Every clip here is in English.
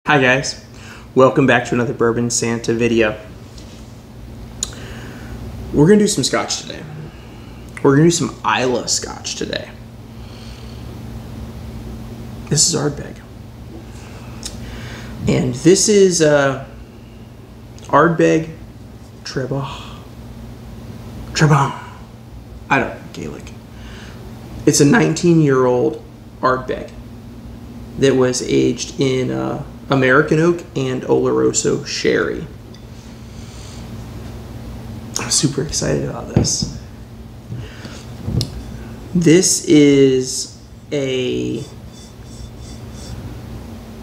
Hi guys, welcome back to another Bourbon Santa video. We're going to do some Scotch today. We're going to do some Islay Scotch today. This is Ardbeg. And this is Ardbeg Traugh. I don't know, Gaelic. It's a 19-year-old Ardbeg that was aged in American oak and Oloroso sherry. I'm super excited about this. This is a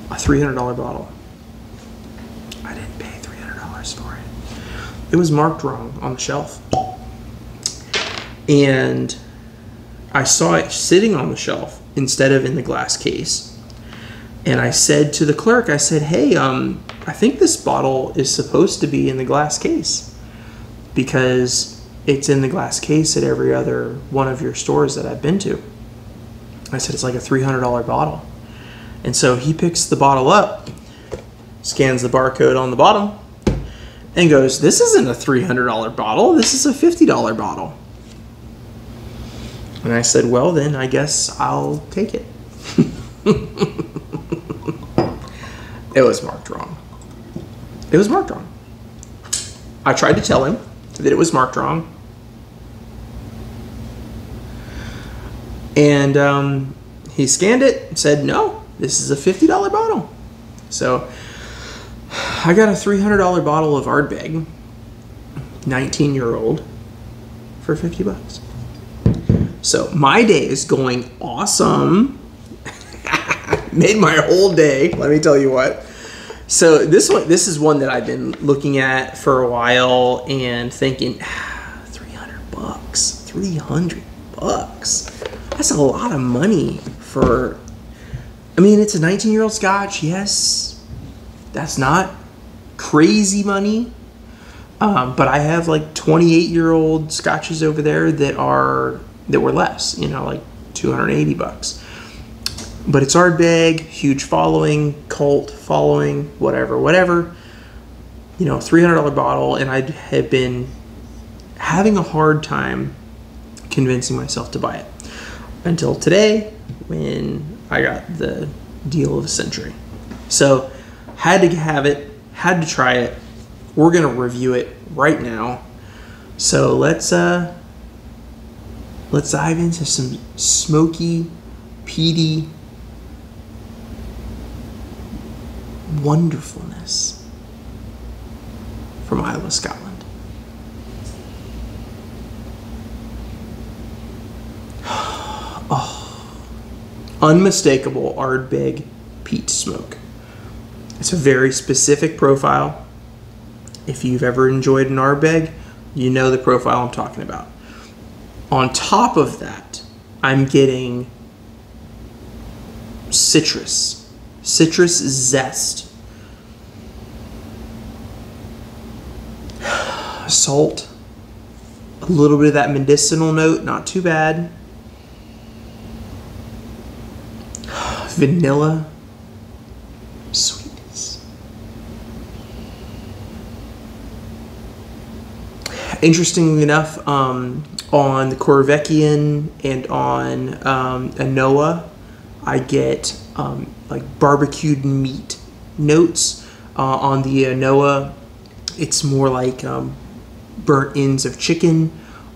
$300 bottle. I didn't pay $300 for it. It was marked wrong on the shelf. And I saw it sitting on the shelf instead of in the glass case. And I said to the clerk, I said, hey, I think this bottle is supposed to be in the glass case because it's in the glass case at every other one of your stores that I've been to. I said, it's like a $300 bottle. And so he picks the bottle up, scans the barcode on the bottom, and goes, this isn't a $300 bottle, this is a $50 bottle. And I said, well, then I guess I'll take it. It was marked wrong. It was marked wrong. I tried to tell him that it was marked wrong. And he scanned it and said, no, this is a $50 bottle. So I got a $300 bottle of Ardbeg, 19-year-old, for 50 bucks. So my day is going awesome. Made my whole day, let me tell you what. So this is one that I've been looking at for a while and thinking, 300 bucks, 300 bucks. That's a lot of money for, I mean, it's a 19-year-old Scotch, yes. That's not crazy money. But I have like 28-year-old Scotches over there that were less, you know, like 280 bucks. But it's Ardbeg, huge following, cult following, whatever. You know, $300 bottle, and I have been having a hard time convincing myself to buy it. Until today, when I got the deal of the century. So, had to have it, had to try it. We're gonna review it right now. So let's dive into some smoky, peaty wonderfulness from Islay, Scotland. Oh, unmistakable Ardbeg peat smoke. It's a very specific profile. If you've ever enjoyed an Ardbeg, you know the profile I'm talking about. On top of that, I'm getting citrus zest, salt, a little bit of that medicinal note, not too bad, vanilla, sweetness. Interestingly enough, on the Corvecchian and on Anoa, I get like barbecued meat notes. On the Anoa, it's more like burnt ends of chicken.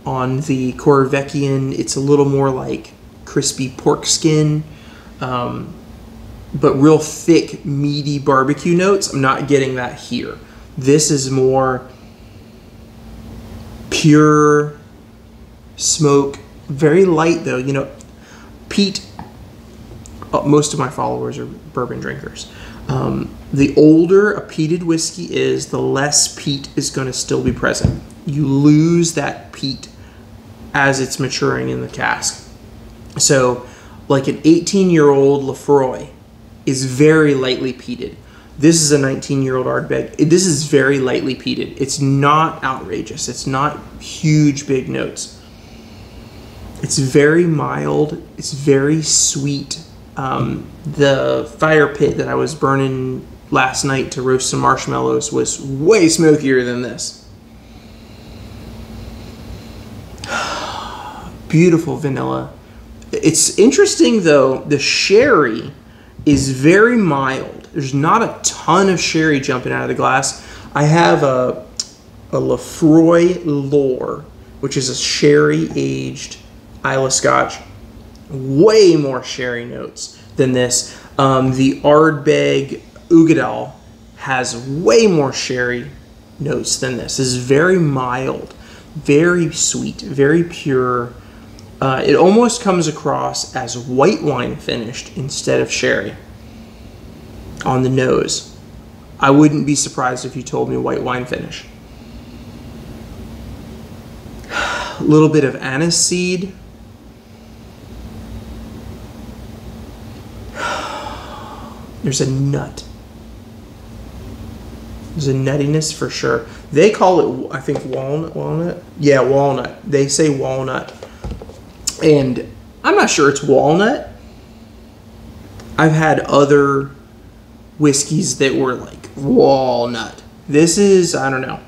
On the Corvecchian, it's a little more like crispy pork skin, but real thick, meaty barbecue notes. I'm not getting that here. This is more pure smoke, very light though. You know, peat, most of my followers are bourbon drinkers. The older a peated whiskey is, the less peat is going to still be present. You lose that peat as it's maturing in the cask. So like an 18-year-old Lefroy is very lightly peated. This is a 19-year-old Ardbeg. This is very lightly peated. It's not outrageous. It's not huge, big notes. It's very mild. It's very sweet. The fire pit that I was burning last night to roast some marshmallows was way smokier than this. Beautiful vanilla. It's interesting though, the sherry is very mild. There's not a ton of sherry jumping out of the glass. I have a Lefroy Lore, which is a sherry aged Islay Scotch. Way more sherry notes than this. The Ardbeg Ugadal has way more sherry notes than this. This is very mild, very sweet, very pure. It almost comes across as white wine finished instead of sherry on the nose. I wouldn't be surprised if you told me white wine finish. A little bit of anise seed. There's a nut. There's a nuttiness for sure. They call it, I think, walnut? Yeah, walnut. They say walnut. And I'm not sure it's walnut. I've had other whiskeys that were like walnut. This is, I don't know.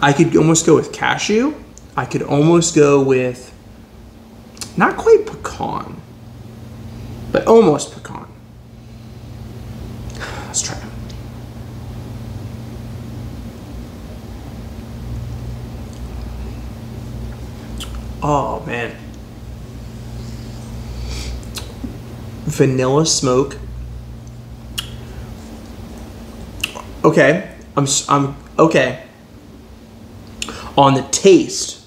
I could almost go with cashew. I could almost go with, not quite pecan, but almost pecan. Let's try it. Oh man. Vanilla smoke. Okay. I'm okay. On the taste,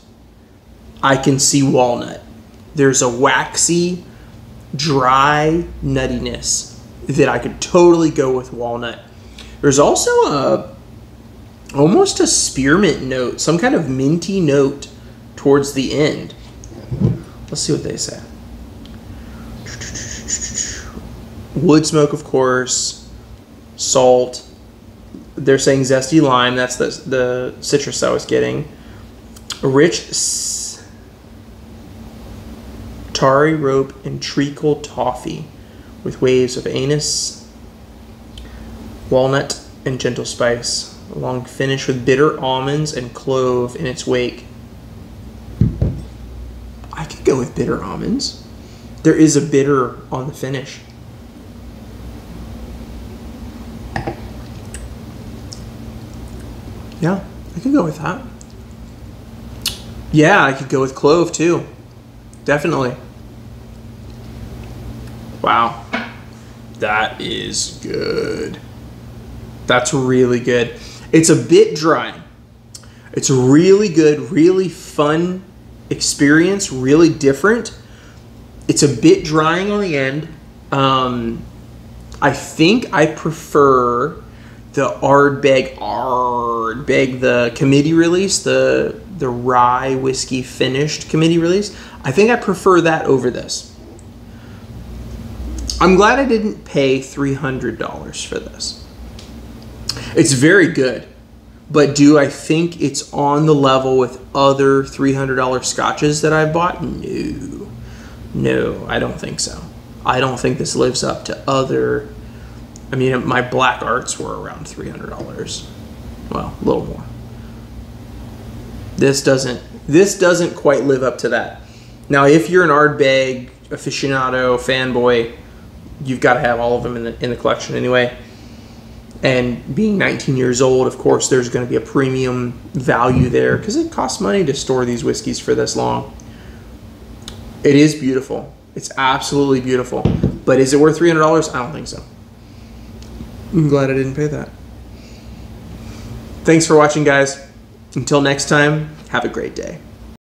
I can see walnut. There's a waxy, dry nuttiness that I could totally go with walnut. There's also almost a spearmint note, some kind of minty note towards the end. Let's see what they say. Wood smoke, of course. Salt. They're saying zesty lime. That's the citrus I was getting. Rich tarry rope and treacle toffee with waves of anise, walnut, and gentle spice. A long finish with bitter almonds and clove in its wake. I could go with bitter almonds. There is a bitter on the finish. Yeah, I could go with that. Yeah, I could go with clove too. Definitely. Wow. That is good. That's really good. It's a bit dry. It's really good, really fun experience, really different. It's a bit drying on the end. I think I prefer the Ardbeg, the committee release, the rye whiskey finished committee release. I think I prefer that over this. I'm glad I didn't pay $300 for this. It's very good, but do I think it's on the level with other $300 scotches that I've bought? No. No, I don't think so. I don't think this lives up to other... I mean, my Black Arts were around $300. Well, a little more. This doesn't quite live up to that. Now, if you're an Ardbeg aficionado, fanboy, you've got to have all of them in the collection anyway. And being 19 years old, of course, there's going to be a premium value there because it costs money to store these whiskeys for this long. It is beautiful. It's absolutely beautiful. But is it worth $300? I don't think so. I'm glad I didn't pay that. Thanks for watching, guys. Until next time, have a great day.